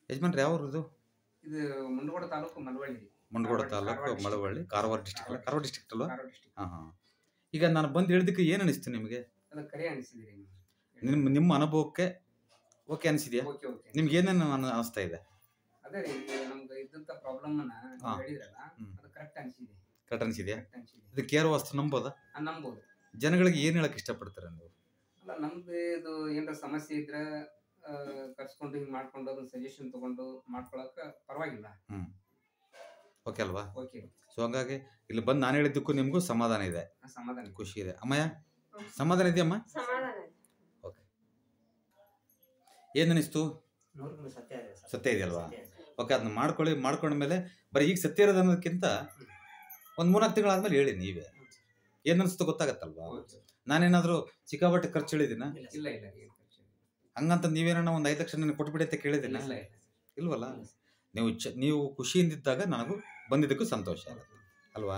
ಯಜಮಾನ್ರು ಯಾವ್ರದ್ದು? ಇದು ಮುಂಡಗೋಡ ತಾಲೂಕು ಮಳವಳ್ಳಿ. ಮುಂಡಗೋಡ ತಾಲೂಕು ಮಳವಳ್ಳಿ, ಕಾರವಾರ ಡಿಸ್ಟ್ರಿಕ್ಟ್ ಅಲ್ಲ? ಕಾರವಾರ ಡಿಸ್ಟ್ರಿಕ್ಟ್ ಅಲ್ವಾ? ಕಾರವಾರ ಡಿಸ್ಟ್ರಿಕ್ಟ್. ಹಾಂ ಹಾಂ. ಈಗ ನಾನು ಬಂದು ಹೇಳಿದ್ದಕ್ಕೆ ಏನು ಅನಿಸ್ತು ನಿಮಗೆ? ಅದು ಕರೆ ಅನಿಸಿದ್ರಿ ನೀವು. ನಿಮ್ಮ ಅನುಭವಕ್ಕೆ ಓಕೆ ಅನಿಸಿದೆಯಾ? Okay okay. ನಿಮ್ಗೆ ಏನೇನು ಅನಿಸ್ತಾ ಇದೆ? ಅದೇ ರೀ ನಮ್ಗೆ ಇದ್ದಂಥ ಪ್ರಾಬ್ಲಮನ್ನ ಹಾ. ಹೇಳಿದ್ರಲ್ಲ, ಅದು ಕರೆಕ್ಟ್ ಅನಿಸಿದೆ. ಕರೆಕ್ಟ್ ಅನಿಸಿದೆಯಾ? ಕರೆಕ್ಟ್ ಅನಿಸಿದೆ. ಇದು ಕೇರ್ ವಾಸ್ತು ನಂಬೋದಾ? ನಂಬೋದು. ಜನಗಳಿಗೆ ಏನು ಹೇಳಕ್ಕೆ ಇಷ್ಟಪಡ್ತಾರೆ ನೀವು? ಅಲ್ಲ ನಮ್ದು ಇದು ಏನಾರ ಸಮಸ್ಯೆ ಇದ್ರೆ ಕರ್ಸ್ಕೊಂಡು ಹಿಂಗೆ ಮಾಡ್ಕೊಂಡು ಅದನ್ನ ಸಜೆಷನ್ ತಗೊಂಡು ಮಾಡ್ಕೊಳಕ ಪರವಾಗಿಲ್ಲ. ಹ್ಞೂ, ಓಕೆ ಅಲ್ವಾ? ಓಕೆ. ಸೊ ಹಂಗಾಗಿ ಇಲ್ಲಿ ಬಂದು ನಾನು ಹೇಳಿದ್ದಕ್ಕೂ ನಿಮಗೂ ಸಮಾಧಾನ ಇದೆ, ಸಮಾಧಾನ, ಖುಷಿ ಇದೆ. ಅಮ್ಮಯ್ಯ ಸಮಾಧಾನ ಇದೆಯಮ್ಮ? ಓಕೆ. ಏನು ಅನಿಸ್ತು? ಸತ್ಯ ಇದೆಯಲ್ವಾ? ಓಕೆ, ಅದನ್ನ ಮಾಡ್ಕೊಂಡ್ಮೇಲೆ ಬರೀ ಈಗ ಸತ್ಯ ಇರೋದು ಅನ್ನೋದಕ್ಕಿಂತ ಒಂದು 3-4 ತಿಂಗಳಾದ್ಮೇಲೆ ಹೇಳಿ ನೀವೇ ಏನು ಅನಿಸ್ತು ಗೊತ್ತಾಗತ್ತಲ್ವಾ? ನಾನೇನಾದರೂ ಸಿಕ್ಕಾಪಟ್ಟೆ ಖರ್ಚು ಹೇಳಿದ್ದೀನ? ಇಲ್ಲ ಇಲ್ಲ. ಹಂಗಂತ ನೀವೇನೋ ಒಂದು 5 ಲಕ್ಷ ನನಗೆ ಕೊಟ್ಬಿಡಿ ಅಂತ ಕೇಳಿದ್ದೀನ? ಇಲ್ವಲ್ಲ. ನೀವು ಖುಷಿಯಿಂದಿದ್ದಾಗ ನನಗೂ ಬಂದಿದ್ದಕ್ಕೂ ಸಂತೋಷ ಆಗುತ್ತೆ ಅಲ್ವಾ?